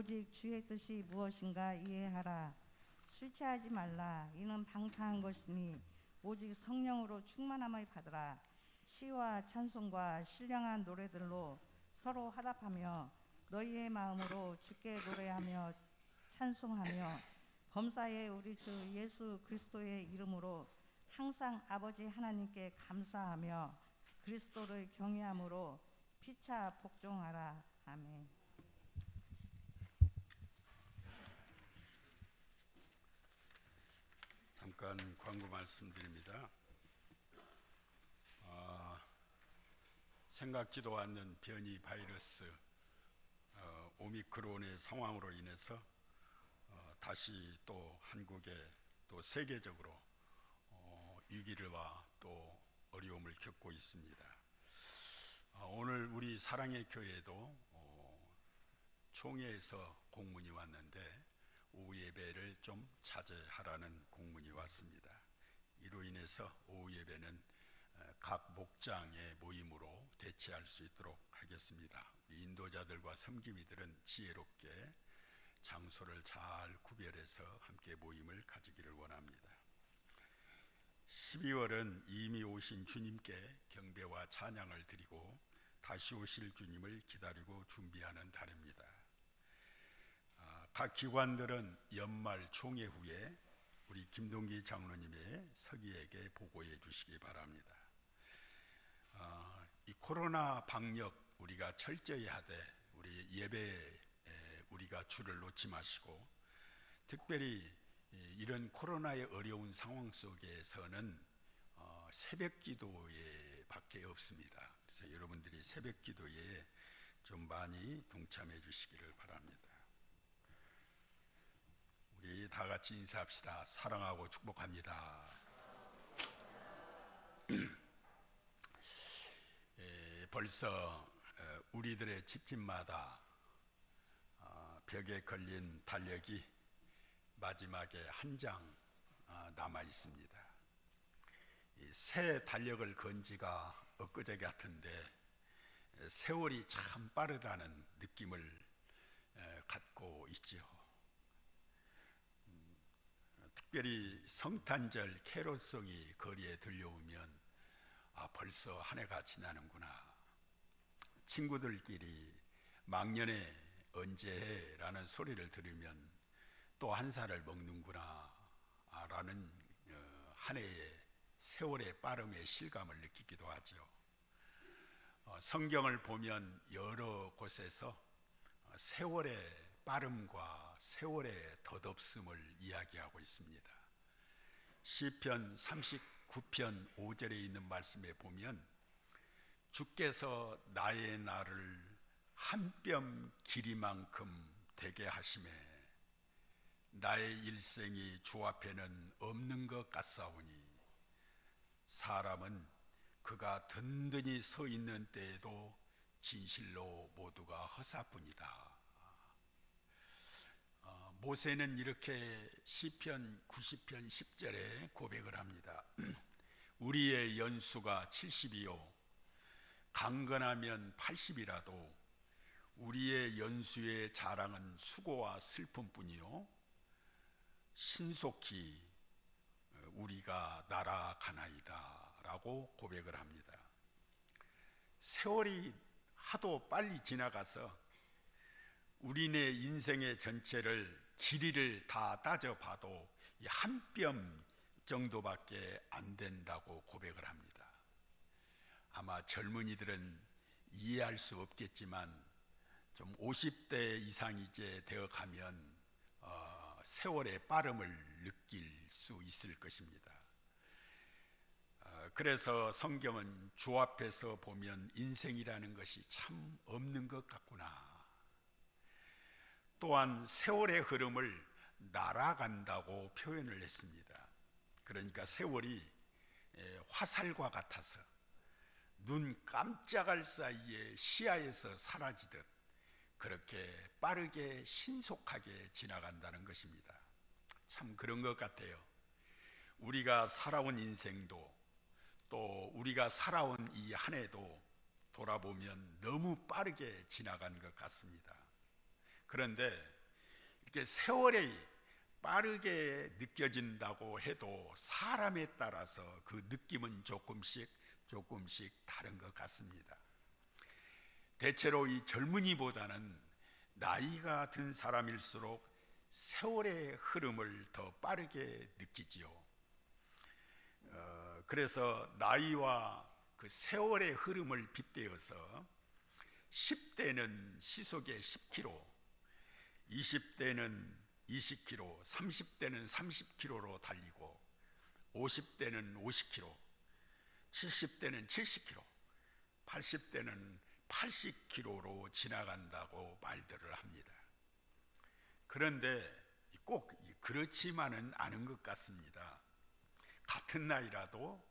오직 주의 뜻이 무엇인가 이해하라. 술 취하지 말라. 이는 방탕한 것이니 오직 성령으로 충만함을 받으라. 시와 찬송과 신령한 노래들로 서로 화답하며 너희의 마음으로 주께 노래하며 찬송하며 범사에 우리 주 예수 그리스도의 이름으로 항상 아버지 하나님께 감사하며 그리스도를 경외함으로 피차 복종하라. 아멘. 잠깐 광고 말씀드립니다. 생각지도 않는 변이 바이러스 오미크론의 상황으로 인해서 다시 또 한국에 또 세계적으로 위기와 또 어려움을 겪고 있습니다. 오늘 우리 사랑의 교회도 총회에서 공문이 왔는데 오후 예배를 좀 자제하라는 공문이 왔습니다. 이로 인해서 오후 예배는 각 목장의 모임으로 대체할 수 있도록 하겠습니다. 인도자들과 섬기미들은 지혜롭게 장소를 잘 구별해서 함께 모임을 가지기를 원합니다. 12월은 이미 오신 주님께 경배와 찬양을 드리고 다시 오실 주님을 기다리고 준비하는 달입니다. 각 기관들은 연말 총회 후에 우리 김동기 장로님의 서기에게 보고해 주시기 바랍니다. 이 코로나 방역 우리가 철저히 하되 우리 예배에 우리가 줄을 놓지 마시고, 특별히 이런 코로나의 어려운 상황 속에서는 새벽 기도에 밖에 없습니다. 그래서 여러분들이 새벽 기도에 좀 많이 동참해 주시기를 바랍니다. 우리 다 같이 인사합시다. 사랑하고 축복합니다. 벌써 우리들의 집집마다 벽에 걸린 달력이 마지막에 한 장 남아 있습니다. 새 달력을 건 지가 엊그제 같은데 세월이 참 빠르다는 느낌을 갖고 있죠. 특별히 성탄절 캐롤송이 거리에 들려오면 벌써 한 해가 지나는구나. 친구들끼리 막년에 언제 해? 라는 소리를 들으면 또 한 살을 먹는구나 라는 한 해의 세월의 빠름의 실감을 느끼기도 하죠. 성경을 보면 여러 곳에서 세월의 빠름과 세월의 덧없음을 이야기하고 있습니다. 시편 39편 5절에 있는 말씀에 보면 주께서 나의 날을 한 뼘 길이만큼 되게 하시매 나의 일생이 주 앞에는 없는 것 같사오니 사람은 그가 든든히 서 있는 때에도 진실로 모두가 허사뿐이다. 모세는 이렇게 시편 90편 10절에 고백을 합니다. 우리의 연수가 70이요 강건하면 80이라도 우리의 연수의 자랑은 수고와 슬픔뿐이요 신속히 우리가 날아가나이다 라고 고백을 합니다. 세월이 하도 빨리 지나가서 우리네 인생의 전체를 길이를 다 따져봐도 한 뼘 정도밖에 안 된다고 고백을 합니다. 아마 젊은이들은 이해할 수 없겠지만 좀 50대 이상 이제 되어 가면 세월의 빠름을 느낄 수 있을 것입니다. 그래서 성경은 주 앞에서 보면 인생이라는 것이 참 없는 것 같구나. 또한 세월의 흐름을 날아간다고 표현을 했습니다. 그러니까 세월이 화살과 같아서 눈 깜짝할 사이에 시야에서 사라지듯 그렇게 빠르게 신속하게 지나간다는 것입니다. 참 그런 것 같아요. 우리가 살아온 인생도 또 우리가 살아온 이 한 해도 돌아보면 너무 빠르게 지나간 것 같습니다. 그런데 이렇게 세월이 빠르게 느껴진다고 해도 사람에 따라서 그 느낌은 조금씩 다른 것 같습니다. 대체로 이 젊은이보다는 나이가 든 사람일수록 세월의 흐름을 더 빠르게 느끼지요. 그래서 나이와 그 세월의 흐름을 빗대어서 10대는 시속에 10km, 20대는 20km, 30대는 30km로 달리고 50대는 50km, 70대는 70km, 80대는 80km로 지나간다고 말들을 합니다. 그런데 꼭 그렇지만은 않은 것 같습니다. 같은 나이라도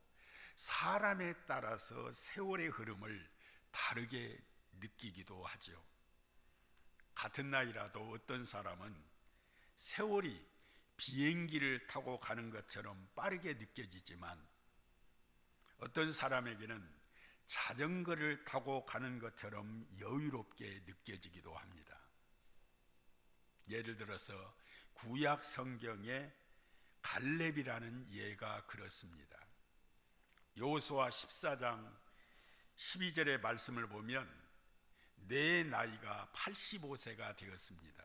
사람에 따라서 세월의 흐름을 다르게 느끼기도 하죠. 같은 나이라도 어떤 사람은 세월이 비행기를 타고 가는 것처럼 빠르게 느껴지지만 어떤 사람에게는 자전거를 타고 가는 것처럼 여유롭게 느껴지기도 합니다. 예를 들어서 구약 성경에 갈렙이라는 예가 그렇습니다. 여호수아 14장 12절의 말씀을 보면 내 나이가 85세가 되었습니다.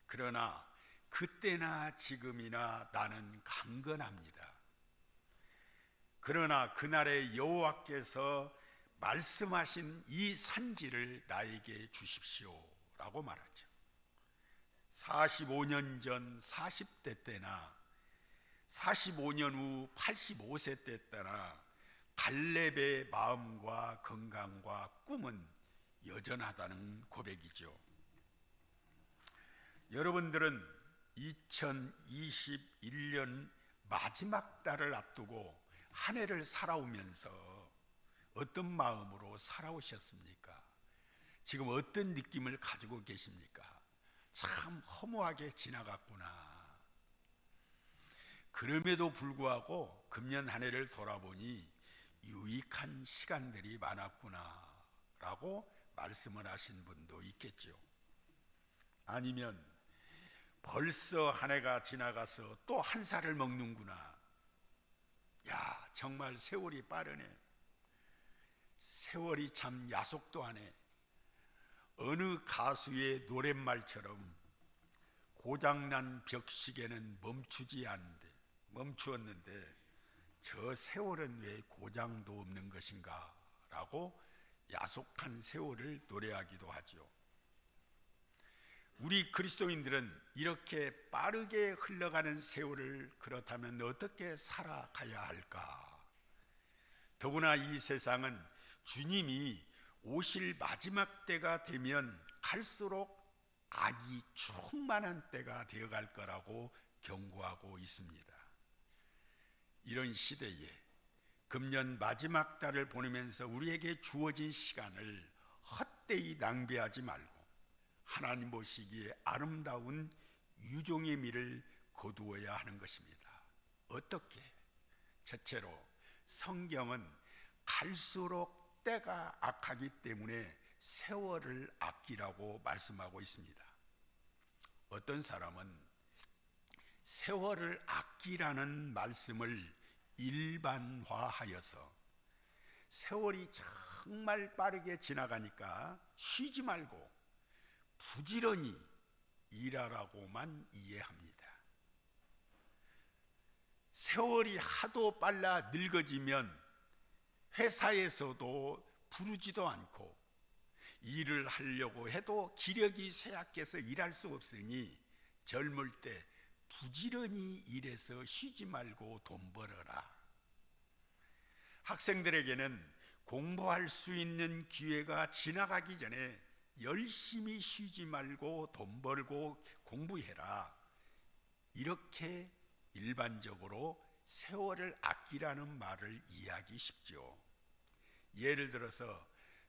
그러나 그때나 지금이나 나는 강건합니다. 그러나 그날에 여호와께서 말씀하신 이 산지를 나에게 주십시오 라고 말하죠. 45년 전 40대 때나 45년 후 85세 때나 갈렙의 마음과 건강과 꿈은 여전하다는 고백이죠. 여러분들은 2021년 마지막 달을 앞두고 한 해를 살아오면서 어떤 마음으로 살아오셨습니까? 지금 어떤 느낌을 가지고 계십니까? 참 허무하게 지나갔구나. 그럼에도 불구하고 금년 한 해를 돌아보니 유익한 시간들이 많았구나 라고 말씀을 하신 분도 있겠죠. 아니면 벌써 한 해가 지나가서 또 한 살을 먹는구나. 야, 정말 세월이 빠르네. 세월이 참 야속도 하네. 어느 가수의 노랫말처럼 고장난 벽시계는 멈추었는데 저 세월은 왜 고장도 없는 것인가 라고 야속한 세월을 노래하기도 하죠. 우리 그리스도인들은 이렇게 빠르게 흘러가는 세월을 그렇다면 어떻게 살아가야 할까? 더구나 이 세상은 주님이 오실 마지막 때가 되면 갈수록 악이 충만한 때가 되어갈 거라고 경고하고 있습니다. 이런 시대에 금년 마지막 달을 보내면서 우리에게 주어진 시간을 헛되이 낭비하지 말고 하나님 보시기에 아름다운 유종의 미를 거두어야 하는 것입니다. 어떻게? 첫째로 성경은 갈수록 때가 악하기 때문에 세월을 아끼라고 말씀하고 있습니다. 어떤 사람은 세월을 아끼라는 말씀을 일반화하여서 세월이 정말 빠르게 지나가니까 쉬지 말고 부지런히 일하라고만 이해합니다. 세월이 하도 빨라 늙어지면 회사에서도 부르지도 않고 일을 하려고 해도 기력이 쇠약해서 일할 수 없으니 젊을 때 부지런히 일해서 쉬지 말고 돈 벌어라. 학생들에게는 공부할 수 있는 기회가 지나가기 전에 열심히 쉬지 말고 돈 벌고 공부해라. 이렇게 일반적으로 세월을 아끼라는 말을 이해하기 쉽죠. 예를 들어서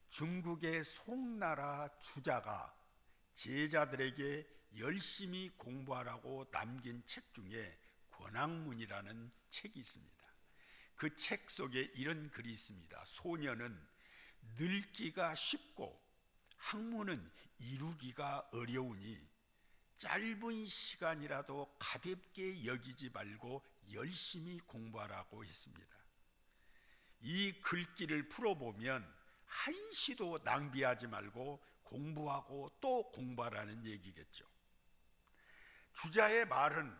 중국의 송나라 주자가 제자들에게 열심히 공부하라고 남긴 책 중에 권학문이라는 책이 있습니다. 그 책 속에 이런 글이 있습니다. 소녀는 늙기가 쉽고 학문은 이루기가 어려우니 짧은 시간이라도 가볍게 여기지 말고 열심히 공부하라고 했습니다. 이 글귀를 풀어보면 한시도 낭비하지 말고 공부하고 또 공부하라는 얘기겠죠. 주자의 말은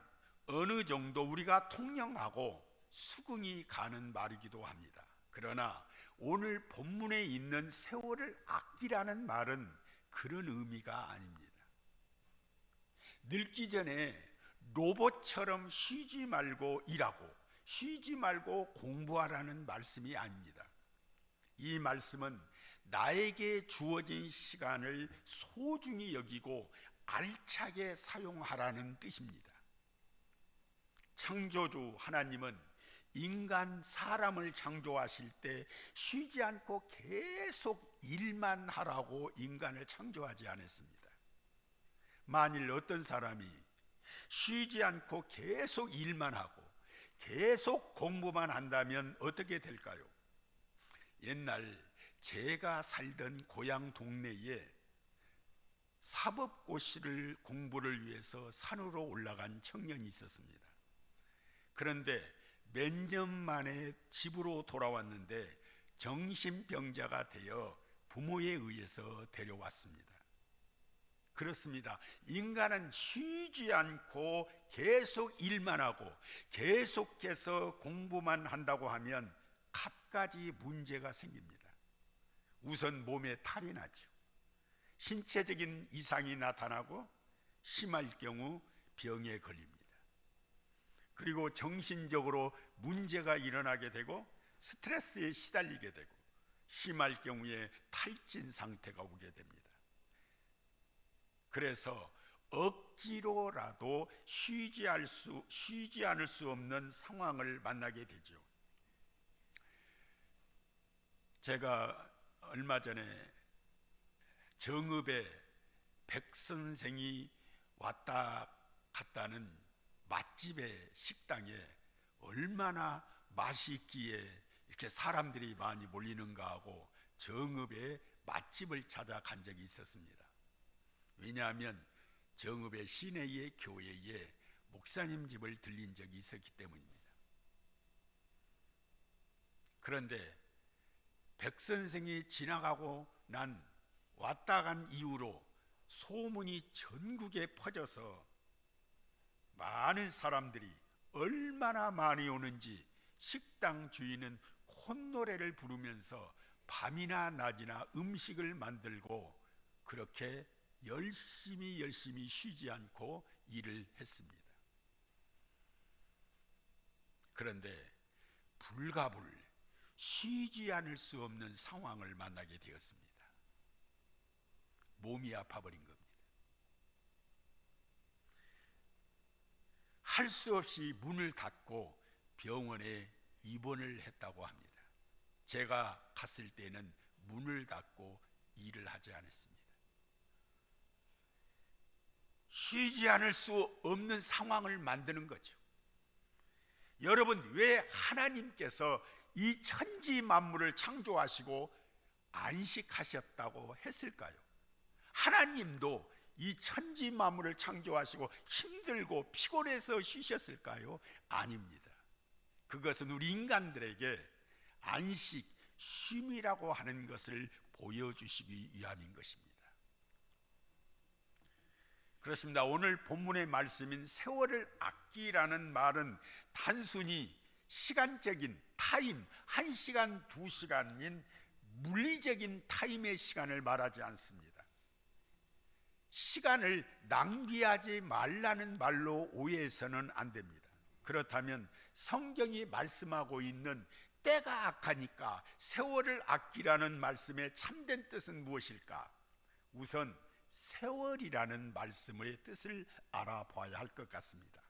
어느 정도 우리가 통용하고 수긍이 가는 말이기도 합니다. 그러나 오늘 본문에 있는 세월을 아끼라는 말은 그런 의미가 아닙니다. 늙기 전에 로봇처럼 쉬지 말고 일하고 쉬지 말고 공부하라는 말씀이 아닙니다. 이 말씀은 나에게 주어진 시간을 소중히 여기고 알차게 사용하라는 뜻입니다. 창조주 하나님은 사람을 창조하실 때 쉬지 않고 계속 일만 하라고 인간을 창조하지 않았습니다. 만일 어떤 사람이 쉬지 않고 계속 일만 하고 계속 공부만 한다면 어떻게 될까요? 옛날 제가 살던 고향 동네에 사법고시를 공부를 위해서 산으로 올라간 청년이 있었습니다. 그런데 몇 년 만에 집으로 돌아왔는데 정신병자가 되어 부모에 의해서 데려왔습니다. 그렇습니다. 인간은 쉬지 않고 계속 일만 하고 계속해서 공부만 한다고 하면 갖가지 문제가 생깁니다. 우선 몸에 탈이 나죠. 신체적인 이상이 나타나고 심할 경우 병에 걸립니다. 그리고 정신적으로 문제가 일어나게 되고 스트레스에 시달리게 되고 심할 경우에 탈진 상태가 오게 됩니다. 그래서 억지로라도 쉬지 않을 수 없는 상황을 만나게 되죠. 제가 얼마 전에 정읍에 백 선생이 왔다 갔다는 맛집의 식당에 얼마나 맛있기에 이렇게 사람들이 많이 몰리는가 하고 정읍의 맛집을 찾아간 적이 있었습니다. 왜냐하면 정읍의 시내의 교회에 목사님 집을 들린 적이 있었기 때문입니다. 그런데 백 선생이 지나가고 왔다 간 이후로 소문이 전국에 퍼져서 많은 사람들이 얼마나 많이 오는지 식당 주인은 콧노래를 부르면서 밤이나 낮이나 음식을 만들고 그렇게 열심히 쉬지 않고 일을 했습니다. 그런데 불가불 쉬지 않을 수 없는 상황을 만나게 되었습니다. 몸이 아파버린 겁니다. 할 수 없이 문을 닫고 병원에 입원을 했다고 합니다. 제가 갔을 때는 문을 닫고 일을 하지 않았습니다. 쉬지 않을 수 없는 상황을 만드는 거죠. 여러분, 왜 하나님께서 이 천지 만물을 창조하시고 안식하셨다고 했을까요? 하나님도 이 천지 만물을 창조하시고 힘들고 피곤해서 쉬셨을까요? 아닙니다. 그것은 우리 인간들에게 안식, 쉼이라고 하는 것을 보여주시기 위함인 것입니다. 그렇습니다. 오늘 본문의 말씀인 세월을 아끼라는 말은 단순히 시간적인 타임, 1시간, 2시간인 물리적인 타임의 시간을 말하지 않습니다. 시간을 낭비하지 말라는 말로 오해해서는 안 됩니다. 그렇다면 성경이 말씀하고 있는 때가 악하니까 세월을 아끼라는 말씀의 참된 뜻은 무엇일까? 우선 세월이라는 말씀의 뜻을 알아봐야 할 것 같습니다.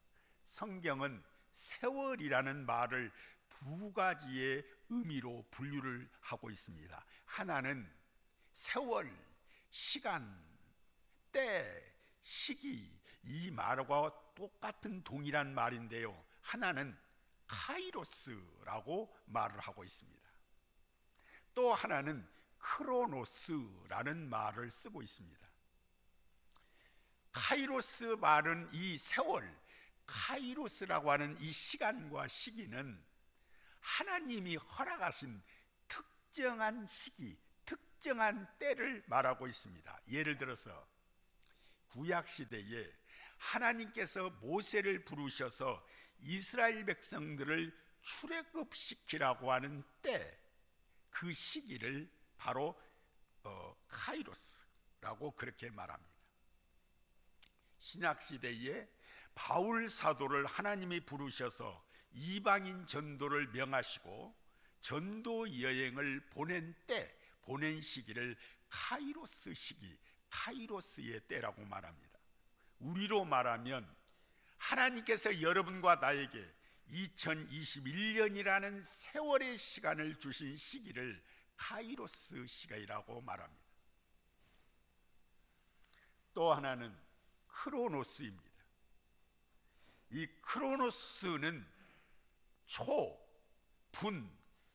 성경은 세월이라는 말을 두 가지의 의미로 분류를 하고 있습니다. 하나는 세월, 시간, 때, 시기, 이 말과 똑같은 동일한 말인데요. 하나는 카이로스라고 말을 하고 있습니다. 또 하나는 크로노스라는 말을 쓰고 있습니다. 카이로스 말은 이 세월, 카이로스라고 하는 이 시간과 시기는 하나님이 허락하신 특정한 시기, 특정한 때를 말하고 있습니다. 예를 들어서 구약 시대에 하나님께서 모세를 부르셔서 이스라엘 백성들을 출애굽시키라고 하는 때, 그 시기를 바로 카이로스라고 그렇게 말합니다. 신약 시대에 바울 사도를 하나님이 부르셔서 이방인 전도를 명하시고 전도 여행을 보낸 때, 보낸 시기를 카이로스 시기, 카이로스의 때라고 말합니다. 우리로 말하면 하나님께서 여러분과 나에게 2021년이라는 세월의 시간을 주신 시기를 카이로스 시기라고 말합니다. 또 하나는 크로노스입니다. 이 크로노스는 초, 분,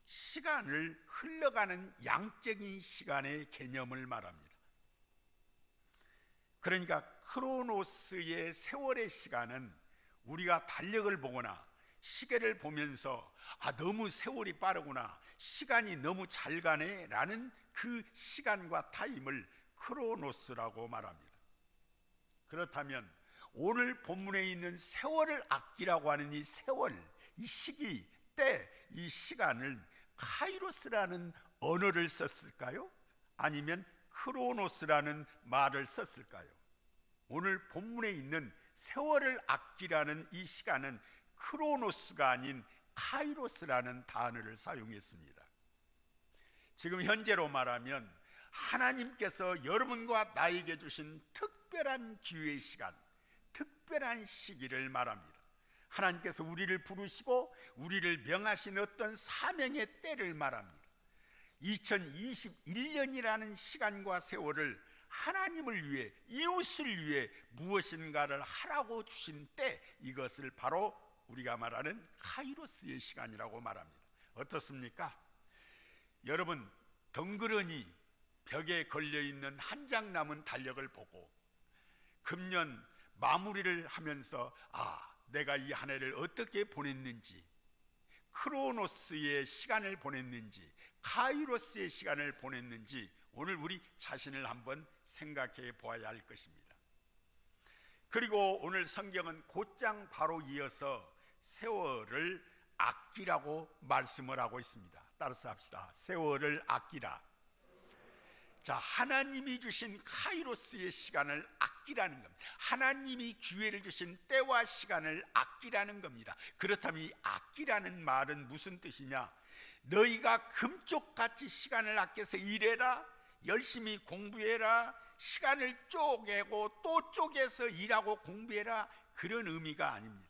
시간을 흘러가는 양적인 시간의 개념을 말합니다. 그러니까 크로노스의 세월의 시간은 우리가 달력을 보거나 시계를 보면서 너무 세월이 빠르구나, 시간이 너무 잘 가네 라는 그 시간과 타임을 크로노스라고 말합니다. 그렇다면 오늘 본문에 있는 세월을 아끼라고 하는 이 세월, 이 시기, 때, 이 시간을 카이로스라는 언어를 썼을까요? 아니면 크로노스라는 말을 썼을까요? 오늘 본문에 있는 세월을 아끼라는 이 시간은 크로노스가 아닌 카이로스라는 단어를 사용했습니다. 지금 현재로 말하면 하나님께서 여러분과 나에게 주신 특별한 기회의 시간, 특별한 시기를 말합니다. 하나님께서 우리를 부르시고 우리를 명하신 어떤 사명의 때를 말합니다. 2021년이라는 시간과 세월을 하나님을 위해, 이웃을 위해 무엇인가를 하라고 주신 때, 이것을 바로 우리가 말하는 카이로스의 시간이라고 말합니다. 어떻습니까? 여러분, 덩그러니 벽에 걸려있는 한 장 남은 달력을 보고 금년 마무리를 하면서 내가 이 한 해를 어떻게 보냈는지, 크로노스의 시간을 보냈는지, 카이로스의 시간을 보냈는지 오늘 우리 자신을 한번 생각해 보아야 할 것입니다. 그리고 오늘 성경은 곧장 바로 이어서 세월을 아끼라고 말씀을 하고 있습니다. 따라서 합시다. 세월을 아끼라. 자, 하나님이 주신 카이로스의 시간을 아끼라는 겁니다. 하나님이 기회를 주신 때와 시간을 아끼라는 겁니다. 그렇다면 이 아끼라는 말은 무슨 뜻이냐? 너희가 금쪽같이 시간을 아껴서 일해라, 열심히 공부해라, 시간을 쪼개고 또 쪼개서 일하고 공부해라, 그런 의미가 아닙니다.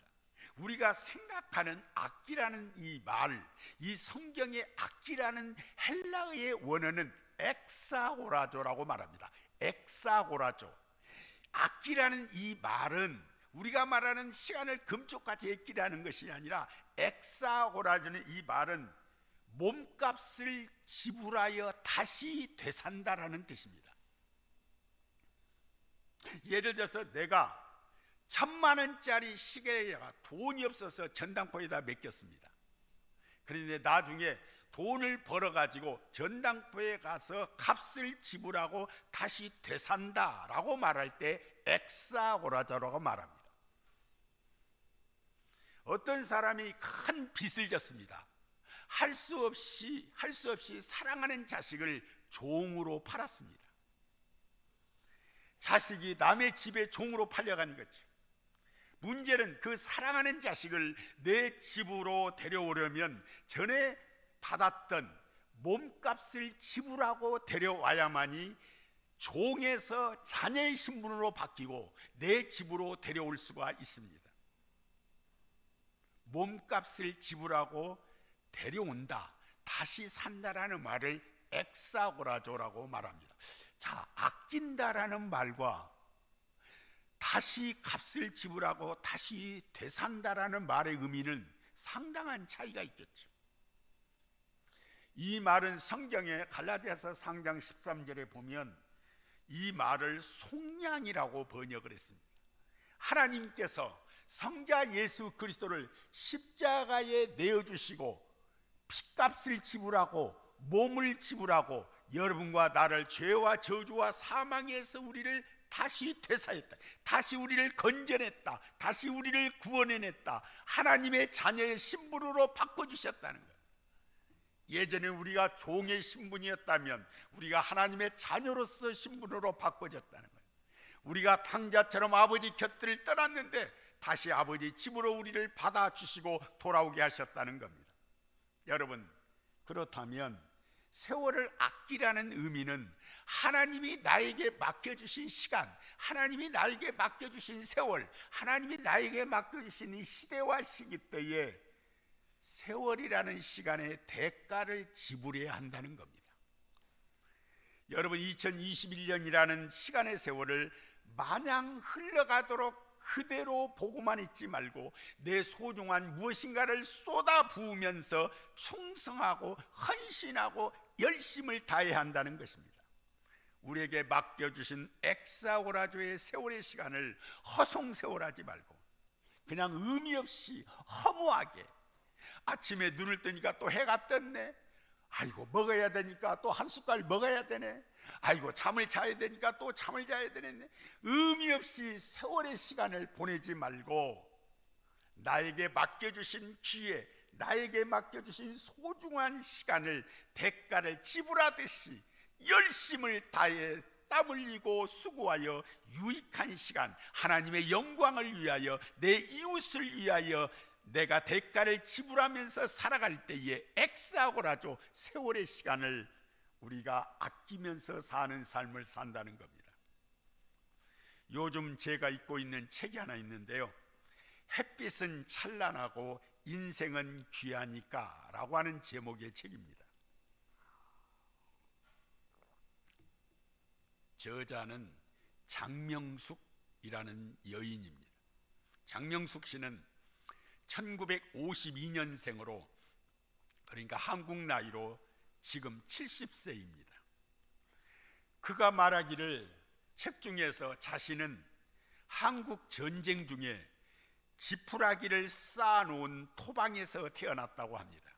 우리가 생각하는 아끼라는 이 말, 이 성경의 아끼라는 헬라어의 원어는 엑사고라조라고 말합니다. 엑사고라조. 아끼라는 이 말은 우리가 말하는 시간을 금쪽같이 아끼라는 것이 아니라, 엑사고라조는 이 말은 몸값을 지불하여 다시 되산다라는 뜻입니다. 예를 들어서 내가 1,000만 원짜리 시계가 돈이 없어서 전당포에다 맡겼습니다. 그런데 나중에 돈을 벌어가지고 전당포에 가서 값을 지불하고 다시 되산다라고 말할 때 엑사고라조라고 말합니다. 어떤 사람이 큰 빚을 졌습니다. 할 수 없이 사랑하는 자식을 종으로 팔았습니다. 자식이 남의 집에 종으로 팔려간 거죠. 문제는 그 사랑하는 자식을 내 집으로 데려오려면 전에 받았던 몸값을 지불하고 데려와야만이 종에서 자녀의 신분으로 바뀌고 내 집으로 데려올 수가 있습니다. 몸값을 지불하고 데려온다, 다시 산다라는 말을 엑사고라조라고 말합니다. 자, 아낀다라는 말과 다시 값을 지불하고 다시 되산다라는 말의 의미는 상당한 차이가 있겠죠. 이 말은 성경의 갈라디아서 3장 13절에 보면 이 말을 속량이라고 번역을 했습니다. 하나님께서 성자 예수 그리스도를 십자가에 내어주시고 핏값을 지불하고 몸을 지불하고 여러분과 나를 죄와 저주와 사망에서 우리를 다시 되사했다. 다시 우리를 건져냈다. 다시 우리를 구원해냈다. 하나님의 자녀의 신분으로 바꿔주셨다는 거예요. 예전에 우리가 종의 신분이었다면 우리가 하나님의 자녀로서 신분으로 바꿔졌다는 거예요. 우리가 탕자처럼 아버지 곁을 떠났는데 다시 아버지 집으로 우리를 받아주시고 돌아오게 하셨다는 겁니다. 여러분, 그렇다면 세월을 아끼라는 의미는 하나님이 나에게 맡겨주신 시간, 하나님이 나에게 맡겨주신 세월, 하나님이 나에게 맡겨주신 이 시대와 시기때에 세월이라는 시간의 대가를 지불해야 한다는 겁니다. 여러분, 2021년이라는 시간의 세월을 마냥 흘러가도록 그대로 보고만 있지 말고 내 소중한 무엇인가를 쏟아 부으면서 충성하고 헌신하고 열심을 다해야 한다는 것입니다. 우리에게 맡겨주신 엑사오라조의 세월의 시간을 허송세월하지 말고 그냥 의미 없이 허무하게 아침에 눈을 뜨니까 또 해가 떴네, 아이고 먹어야 되니까 또 한 숟갈 먹어야 되네, 아이고 잠을 자야 되니까 또 잠을 자야 되네, 의미 없이 세월의 시간을 보내지 말고 나에게 맡겨주신 기회, 나에게 맡겨주신 소중한 시간을 대가를 지불하듯이 열심을 다해 땀 흘리고 수고하여 유익한 시간, 하나님의 영광을 위하여 내 이웃을 위하여 내가 대가를 지불하면서 살아갈 때에 엑사고라죠, 세월의 시간을 우리가 아끼면서 사는 삶을 산다는 겁니다. 요즘 제가 읽고 있는 책이 하나 있는데요, 햇빛은 찬란하고 인생은 귀하니까 라고 하는 제목의 책입니다. 저자는 장명숙이라는 여인입니다. 장명숙 씨는 1952년생으로, 그러니까 한국 나이로 지금 70세입니다. 그가 말하기를 책 중에서 자신은 한국 전쟁 중에 지푸라기를 쌓아놓은 토방에서 태어났다고 합니다.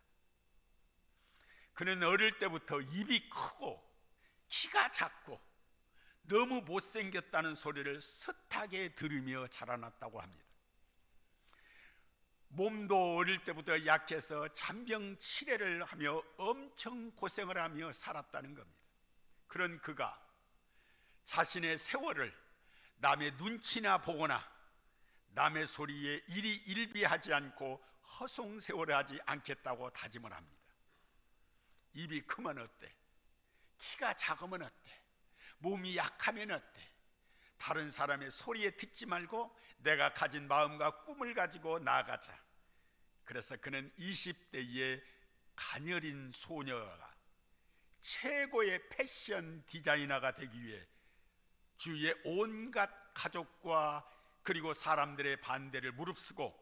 그는 어릴 때부터 입이 크고 키가 작고 너무 못생겼다는 소리를 숱하게 들으며 자라났다고 합니다. 몸도 어릴 때부터 약해서 잔병 치레를 하며 엄청 고생을 하며 살았다는 겁니다. 그런 그가 자신의 세월을 남의 눈치나 보거나 남의 소리에 일이 일비하지 않고 허송세월하지 않겠다고 다짐을 합니다. 입이 크면 어때? 키가 작으면 어때? 몸이 약하면 어때? 다른 사람의 소리에 듣지 말고 내가 가진 마음과 꿈을 가지고 나아가자. 그래서 그는 20대의 가녀린 소녀가 최고의 패션 디자이너가 되기 위해 주위의 온갖 가족과 그리고 사람들의 반대를 무릅쓰고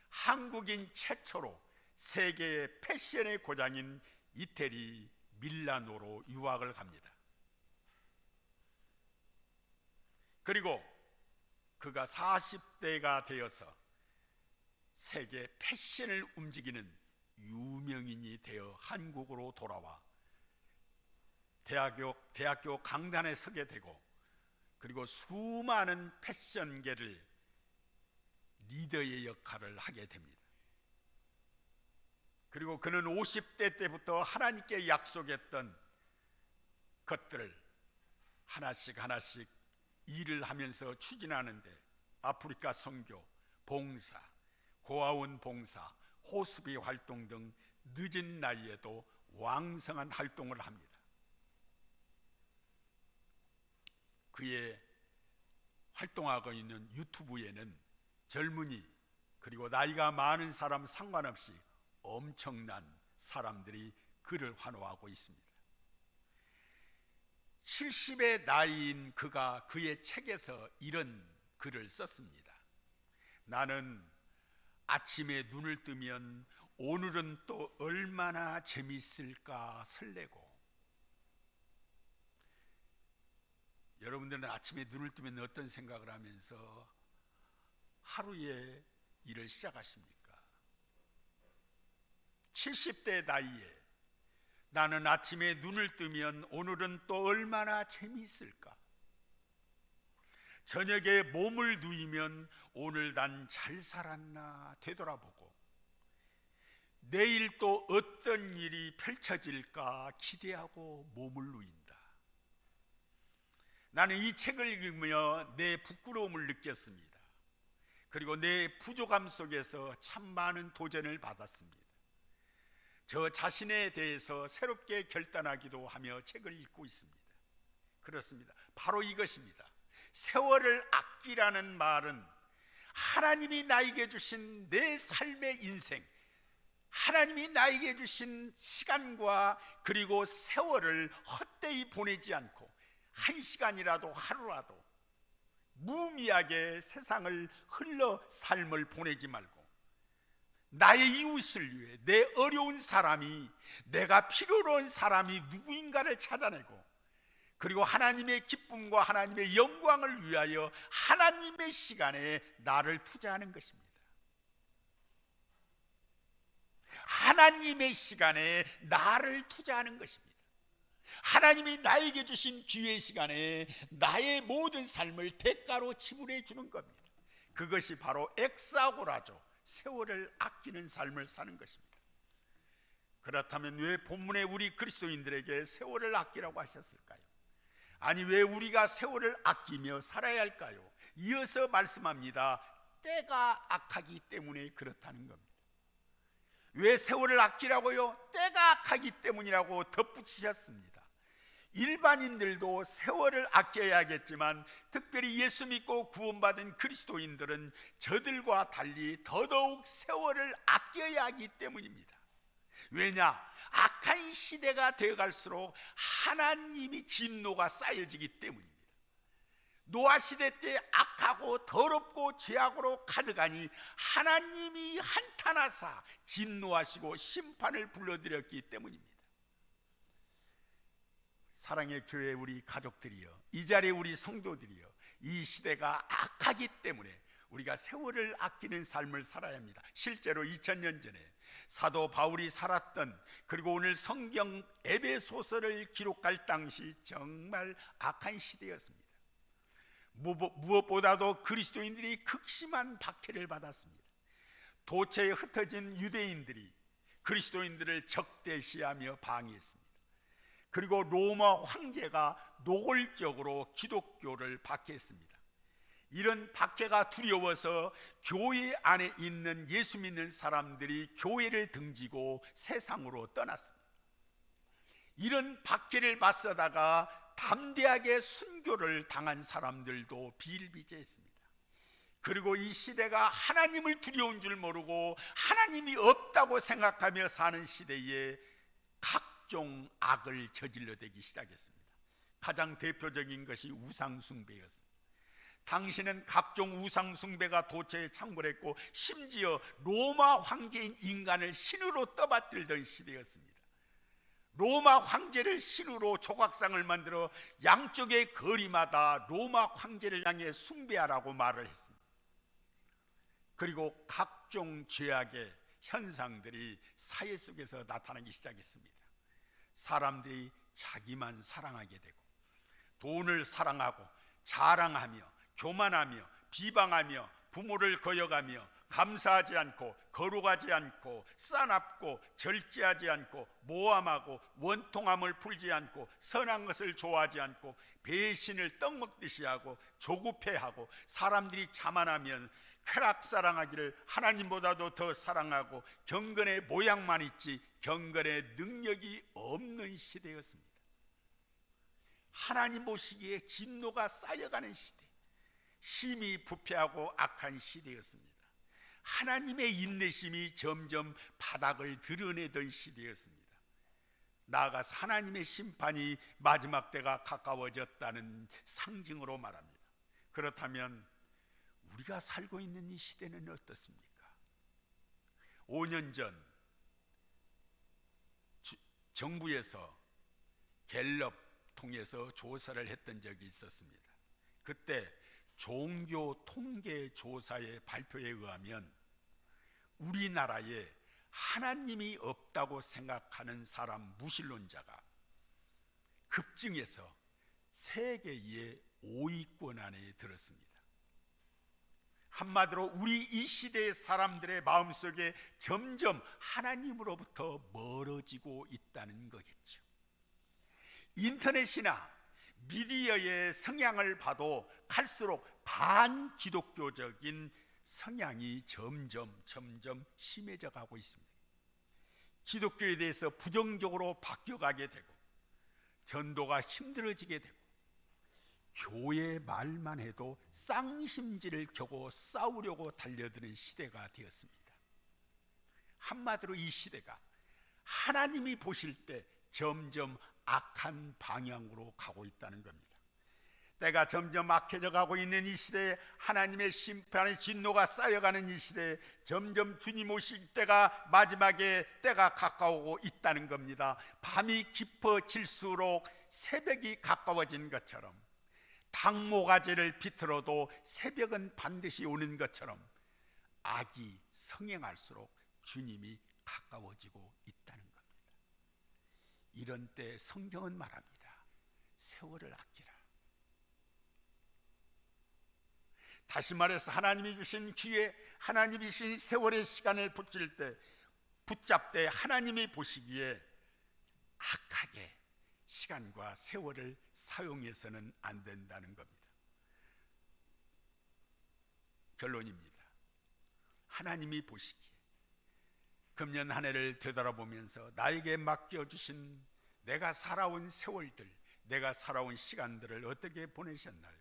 한국인 최초로 세계의 패션의 고장인 이태리 밀라노로 유학을 갑니다. 그리고 그가 40대가 되어서 세계 패션을 움직이는 유명인이 되어 한국으로 돌아와 대학교 강단에 서게 되고, 그리고 수많은 패션계를 리더의 역할을 하게 됩니다. 그리고 그는 50대 때부터 하나님께 약속했던 것들을 하나씩 일을 하면서 추진하는데 아프리카 선교, 봉사, 고아원 봉사, 호수비 활동 등 늦은 나이에도 왕성한 활동을 합니다. 그의 활동하고 있는 유튜브에는 젊은이 그리고 나이가 많은 사람 상관없이 엄청난 사람들이 그를 환호하고 있습니다. 70의 나이인 그가 그의 책에서 이런 글을 썼습니다. 나는 아침에 눈을 뜨면 오늘은 또 얼마나 재미있을까 설레고, 여러분들은 아침에 눈을 뜨면 어떤 생각을 하면서 하루의 일을 시작하십니까? 70대 나이에 나는 아침에 눈을 뜨면 오늘은 또 얼마나 재미있을까? 저녁에 몸을 누이면 오늘 난 잘 살았나 되돌아보고, 내일 또 어떤 일이 펼쳐질까 기대하고 몸을 누인다. 나는 이 책을 읽으며 내 부끄러움을 느꼈습니다. 그리고 내 부족함 속에서 참 많은 도전을 받았습니다. 저 자신에 대해서 새롭게 결단하기도 하며 책을 읽고 있습니다. 그렇습니다. 바로 이것입니다. 세월을 아끼라는 말은 하나님이 나에게 주신 내 삶의 인생, 하나님이 나에게 주신 시간과 그리고 세월을 헛되이 보내지 않고 한 시간이라도 하루라도 무미하게 세상을 흘러 삶을 보내지 말고 나의 이웃을 위해, 내 어려운 사람이, 내가 필요로 한 사람이 누구인가를 찾아내고, 그리고 하나님의 기쁨과 하나님의 영광을 위하여 하나님의 시간에 나를 투자하는 것입니다. 하나님의 시간에 나를 투자하는 것입니다. 하나님이 나에게 주신 기회의 시간에 나의 모든 삶을 대가로 지불해 주는 겁니다. 그것이 바로 엑사고라죠. 세월을 아끼는 삶을 사는 것입니다. 그렇다면 왜 본문에 우리 그리스도인들에게 세월을 아끼라고 하셨을까요? 아니, 왜 우리가 세월을 아끼며 살아야 할까요? 이어서 말씀합니다. 때가 악하기 때문에 그렇다는 겁니다. 왜 세월을 아끼라고요? 때가 악하기 때문이라고 덧붙이셨습니다. 일반인들도 세월을 아껴야겠지만 특별히 예수 믿고 구원받은 그리스도인들은 저들과 달리 더더욱 세월을 아껴야 하기 때문입니다. 왜냐? 악한 시대가 되어갈수록 하나님이 진노가 쌓여지기 때문입니다. 노아 시대 때 악하고 더럽고 죄악으로 가득하니 하나님이 한탄하사 진노하시고 심판을 불러들였기 때문입니다. 사랑의 교회 우리 가족들이여, 이 자리에 우리 성도들이여, 이 시대가 악하기 때문에 우리가 세월을 아끼는 삶을 살아야 합니다. 실제로 2000년 전에 사도 바울이 살았던, 그리고 오늘 성경 에베소서를 기록할 당시 정말 악한 시대였습니다. 무엇보다도 그리스도인들이 극심한 박해를 받았습니다. 도처에 흩어진 유대인들이 그리스도인들을 적대시하며 방해했습니다. 그리고 로마 황제가 노골적으로 기독교를 박해했습니다. 이런 박해가 두려워서 교회 안에 있는 예수 믿는 사람들이 교회를 등지고 세상으로 떠났습니다. 이런 박해를 맞서다가 담대하게 순교를 당한 사람들도 비일비재했습니다. 그리고 이 시대가 하나님을 두려운 줄 모르고 하나님이 없다고 생각하며 사는 시대에 각종 악을 저질러대기 시작했습니다. 가장 대표적인 것이 우상숭배였습니다. 당시는 각종 우상숭배가 도처에 창궐했고 심지어 로마 황제인 인간을 신으로 떠받들던 시대였습니다. 로마 황제를 신으로 조각상을 만들어 양쪽의 거리마다 로마 황제를 향해 숭배하라고 말을 했습니다. 그리고 각종 죄악의 현상들이 사회 속에서 나타나기 시작했습니다. 사람들이 자기만 사랑하게 되고 돈을 사랑하고 자랑하며 교만하며 비방하며 부모를 거역하며 감사하지 않고 거룩하지 않고 싸납고 절제하지 않고 모함하고 원통함을 풀지 않고 선한 것을 좋아하지 않고 배신을 떡먹듯이 하고 조급해하고 사람들이 자만하면 쾌락사랑하기를 하나님보다도 더 사랑하고 경건의 모양만 있지 경건의 능력이 없는 시대였습니다. 하나님 보시기에 진노가 쌓여가는 시대, 힘이 부패하고 악한 시대였습니다. 하나님의 인내심이 점점 바닥을 드러내던 시대였습니다. 나아가서 하나님의 심판이 마지막 때가 가까워졌다는 상징으로 말합니다. 그렇다면 우리가 살고 있는 이 시대는 어떻습니까? 5년 전 정부에서 갤럽 통해서 조사를 했던 적이 있었습니다. 그때 종교 통계 조사의 발표에 의하면 우리나라에 하나님이 없다고 생각하는 사람 무신론자가 급증해서 세계의 5위권 안에 들었습니다. 한마디로 우리 이 시대의 사람들의 마음속에 점점 하나님으로부터 멀어지고 있다는 거겠죠. 인터넷이나 미디어의 성향을 봐도 갈수록 반기독교적인 성향이 점점 심해져 가고 있습니다. 기독교에 대해서 부정적으로 바뀌어가게 되고 전도가 힘들어지게 되고 교회 말만 해도 쌍심지를 켜고 싸우려고 달려드는 시대가 되었습니다. 한마디로 이 시대가 하나님이 보실 때 점점 악한 방향으로 가고 있다는 겁니다. 때가 점점 악해져 가고 있는 이 시대에 하나님의 심판의 진노가 쌓여가는 이 시대에 점점 주님 오실 때가 마지막에 때가 가까우고 있다는 겁니다. 밤이 깊어질수록 새벽이 가까워진 것처럼 당모가지를 비틀어도 새벽은 반드시 오는 것처럼 악이 성행할수록 주님이 가까워지고 있다는 겁니다. 이런 때 성경은 말합니다. 세월을 아끼라. 다시 말해서 하나님이 주신 기회, 하나님이 주신 세월의 시간을 붙잡되 하나님이 보시기에 악하게 시간과 세월을 사용해서는 안 된다는 겁니다. 결론입니다. 하나님이 보시기에 금년 한 해를 되돌아보면서 나에게 맡겨주신 내가 살아온 세월들, 내가 살아온 시간들을 어떻게 보내셨나요?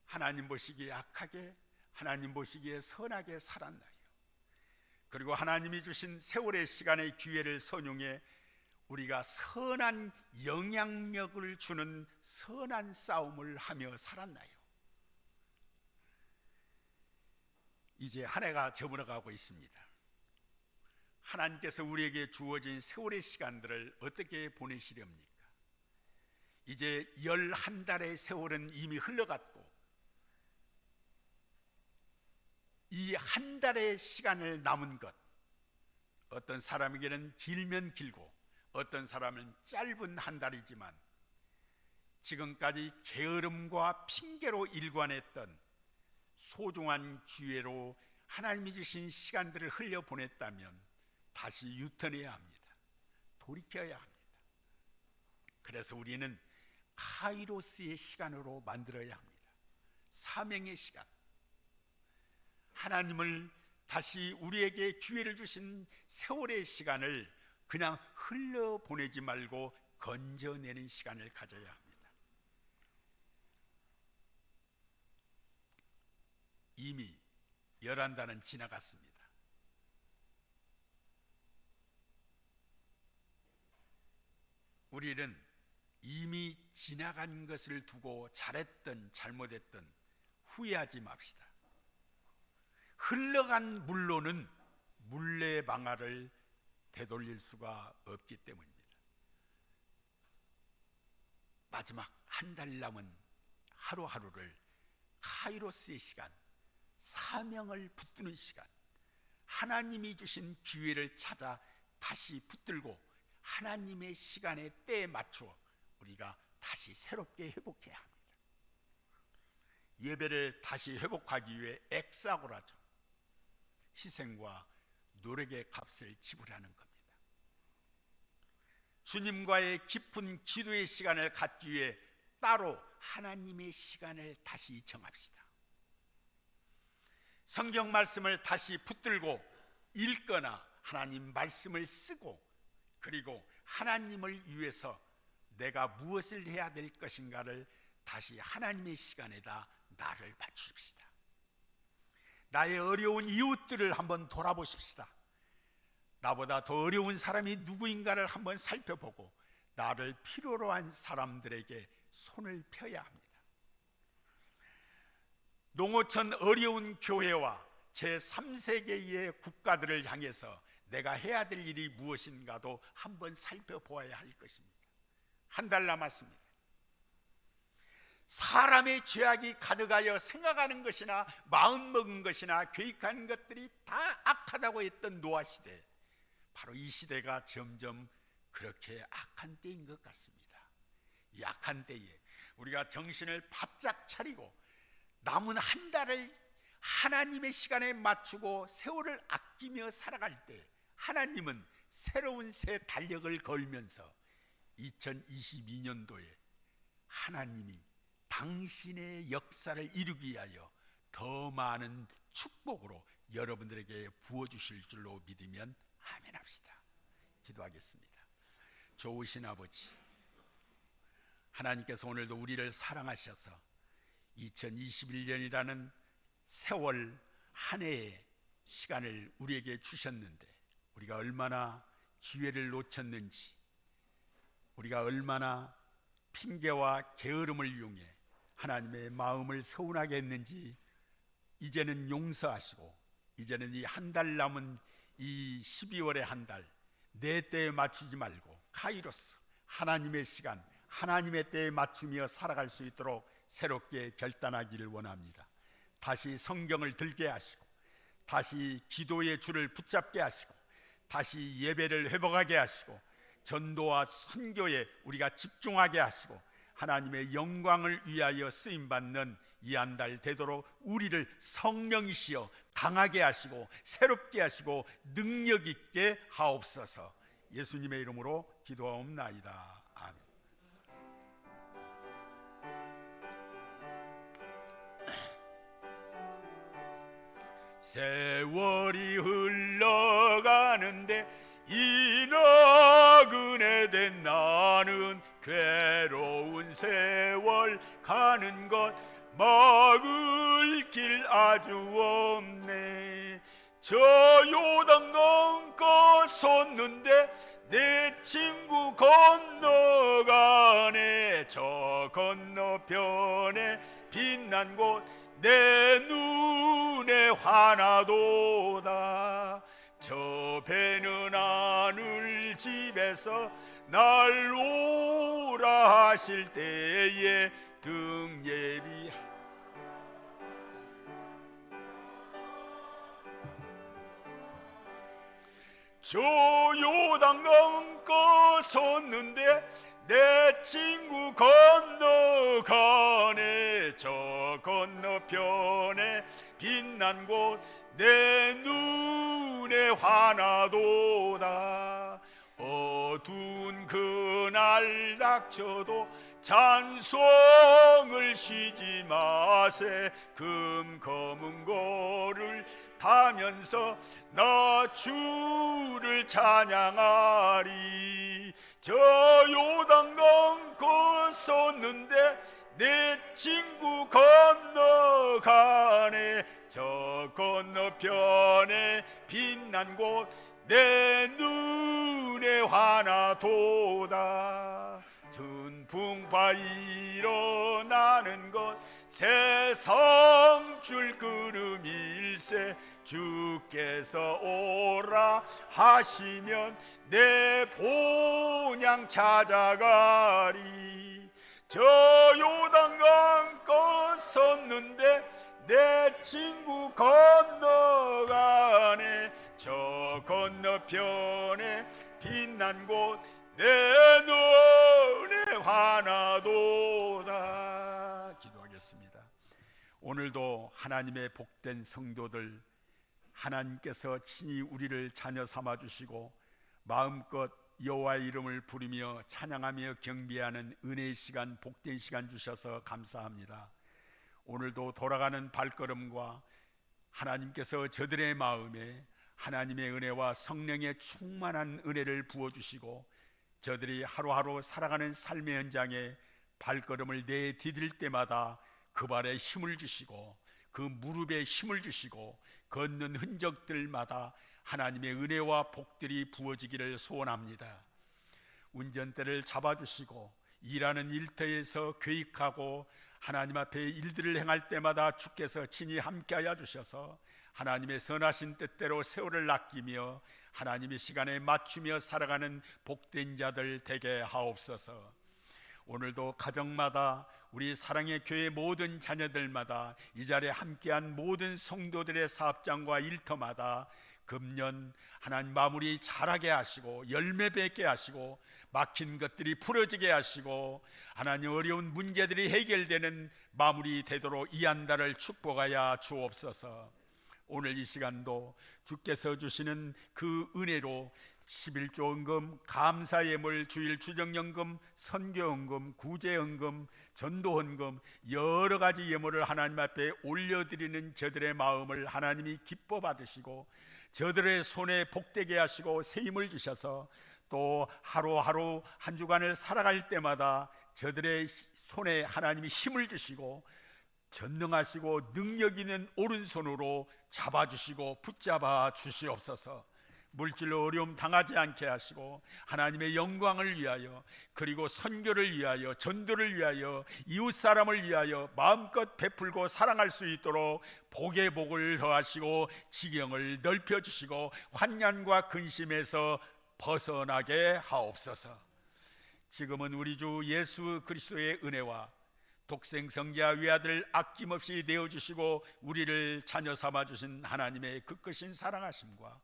하나님 보시기에 악하게, 하나님 보시기에 선하게 살았나요? 그리고 하나님이 주신 세월의 시간의 기회를 선용해 우리가 선한 영향력을 주는 선한 싸움을 하며 살았나요? 이제 한 해가 저물어가고 있습니다. 하나님께서 우리에게 주어진 세월의 시간들을 어떻게 보내시렵니까? 이제 11달의 세월은 이미 흘러갔고 이 한 달의 시간을 남은 것, 어떤 사람에게는 길면 길고 어떤 사람은 짧은 한 달이지만 지금까지 게으름과 핑계로 일관했던 소중한 기회로 하나님이 주신 시간들을 흘려보냈다면 다시 유턴해야 합니다. 돌이켜야 합니다. 그래서 우리는 카이로스의 시간으로 만들어야 합니다. 사명의 시간. 하나님을 다시 우리에게 기회를 주신 세월의 시간을 그냥 흘려보내지 말고 건져내는 시간을 가져야 합니다. 이미 11달은 지나갔습니다. 우리는 이미 지나간 것을 두고 잘했든 잘못했든 후회하지 맙시다. 흘러간 물로는 물레방아를 되돌릴 수가 없기 때문입니다. 마지막 한 달 남은 하루하루를 카이로스의 시간, 사명을 붙드는 시간, 하나님이 주신 기회를 찾아 다시 붙들고 하나님의 시간에 때에 맞추어 우리가 다시 새롭게 회복해야 합니다. 예배를 다시 회복하기 위해 엑사고라죠. 희생과 노력의 값을 지불하는 겁니다. 주님과의 깊은 기도의 시간을 갖기 위해 따로 하나님의 시간을 다시 정합시다. 성경 말씀을 다시 붙들고 읽거나 하나님 말씀을 쓰고 그리고 하나님을 위해서 내가 무엇을 해야 될 것인가를 다시 하나님의 시간에다 나를 맞추십시다. 나의 어려운 이웃들을 한번 돌아보십시다. 나보다 더 어려운 사람이 누구인가를 한번 살펴보고 나를 필요로 한 사람들에게 손을 펴야 합니다. 농어촌 어려운 교회와 제3세계의 국가들을 향해서 내가 해야 될 일이 무엇인가도 한번 살펴보아야 할 것입니다. 한 달 남았습니다. 사람의 죄악이 가득하여 생각하는 것이나 마음먹은 것이나 계획하는 것들이 다 악하다고 했던 노아 시대, 바로 이 시대가 점점 그렇게 악한 때인 것 같습니다. 이 악한 때에 우리가 정신을 바짝 차리고 남은 한 달을 하나님의 시간에 맞추고 세월을 아끼며 살아갈 때, 하나님은 새로운 새 달력을 걸면서 2022년도에 하나님이 당신의 역사를 이루기 위하여 더 많은 축복으로 여러분들에게 부어주실 줄로 믿으면 아멘 합시다. 기도하겠습니다. 좋으신 아버지, 하나님께서 오늘도 우리를 사랑하셔서 2021년이라는 세월 한 해의 시간을 우리에게 주셨는데, 우리가 얼마나 기회를 놓쳤는지, 우리가 얼마나 핑계와 게으름을 이용해 하나님의 마음을 서운하게 했는지 이제는 용서하시고, 이제는 이 한 달 남은 이 12월의 한 달 내 때에 맞추지 말고 카이로스, 하나님의 시간, 하나님의 때에 맞추며 살아갈 수 있도록 새롭게 결단하기를 원합니다. 다시 성경을 들게 하시고, 다시 기도의 줄을 붙잡게 하시고, 다시 예배를 회복하게 하시고, 전도와 선교에 우리가 집중하게 하시고, 하나님의 영광을 위하여 쓰임받는 이 한 달 되도록 우리를 성령이시여 강하게 하시고 새롭게 하시고 능력 있게 하옵소서. 예수님의 이름으로 기도하옵나이다. 아멘. 세월이 흘러가는데 이 나그네 된 나는 괴로운 세월 가는 것 막을 길 아주 없네. 저 요단강 건넜는데 내 친구 건너가네. 저 건너편에 빛난 곳 내 눈에 환하도다. 저 배는 하늘 집에서 날 오라 하실 때에 등 예비. 저 요단강 건넜는데 내 친구 건너가네. 저 건너편에 빛난 곳 내 눈에 환하도다. 어두운 그날 닥쳐도 찬송을 쉬지 마세. 검은 고를 타면서 나 주를 찬양하리. 저 요단강 건넜는데 내 친구 건너가네. 저 건너편에 빛난 곳 내 눈에 환하도다. 전풍파 일어나는 것 세상 줄 구름일세. 주께서 오라 하시면 내 본향 찾아가리. 저 요단강 건넜는데 내 친구 건너가네. 저 건너편에 빛난 곳 내 눈에 환하도다. 기도하겠습니다. 오늘도 하나님의 복된 성도들, 하나님께서 친히 우리를 자녀 삼아 주시고 마음껏 여호와의 이름을 부르며 찬양하며 경배하는 은혜의 시간, 복된 시간 주셔서 감사합니다. 오늘도 돌아가는 발걸음과 하나님께서 저들의 마음에 하나님의 은혜와 성령의 충만한 은혜를 부어주시고 저들이 하루하루 살아가는 삶의 현장에 발걸음을 내디딜 때마다 그 발에 힘을 주시고 그 무릎에 힘을 주시고 걷는 흔적들마다 하나님의 은혜와 복들이 부어지기를 소원합니다. 운전대를 잡아주시고 일하는 일터에서 계획하고 하나님 앞에 일들을 행할 때마다 주께서 친히 함께하여 주셔서 하나님의 선하신 뜻대로 세월을 아끼며 하나님의 시간에 맞추며 살아가는 복된 자들 되게 하옵소서. 오늘도 가정마다 우리 사랑의 교회 모든 자녀들마다 이 자리에 함께한 모든 성도들의 사업장과 일터마다 금년 하나님 마무리 잘하게 하시고 열매 맺게 하시고 막힌 것들이 풀어지게 하시고 하나님 어려운 문제들이 해결되는 마무리 되도록 이 한 달을 축복하여 주옵소서. 오늘 이 시간도 주께서 주시는 그 은혜로 11조 헌금, 감사예물, 주일 추정연금, 선교헌금, 구제헌금, 전도헌금 여러 가지 예물을 하나님 앞에 올려드리는 저들의 마음을 하나님이 기뻐 받으시고 저들의 손에 복되게 하시고 새 힘을 주셔서 또 하루하루 한 주간을 살아갈 때마다 저들의 손에 하나님이 힘을 주시고 전능하시고 능력 있는 오른손으로 잡아주시고 붙잡아 주시옵소서. 물질로 어려움 당하지 않게 하시고 하나님의 영광을 위하여 그리고 선교를 위하여 전도를 위하여 이웃사람을 위하여 마음껏 베풀고 사랑할 수 있도록 복의 복을 더하시고 지경을 넓혀주시고 환난과 근심에서 벗어나게 하옵소서. 지금은 우리 주 예수 그리스도의 은혜와 독생 성자 외아들 아낌없이 내어주시고 우리를 자녀 삼아주신 하나님의 그 크신 사랑하심과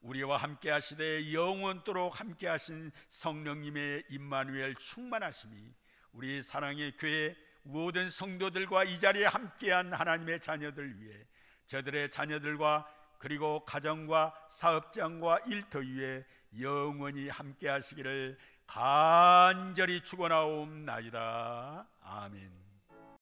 우리와 함께 하시되 영원토록 함께 하신 성령님의 임마누엘 충만하심이 우리 사랑의 교회 모든 성도들과 이 자리에 함께한 하나님의 자녀들 위해 저들의 자녀들과 그리고 가정과 사업장과 일터 위에 영원히 함께 하시기를 간절히 축원하옵나이다. 아멘.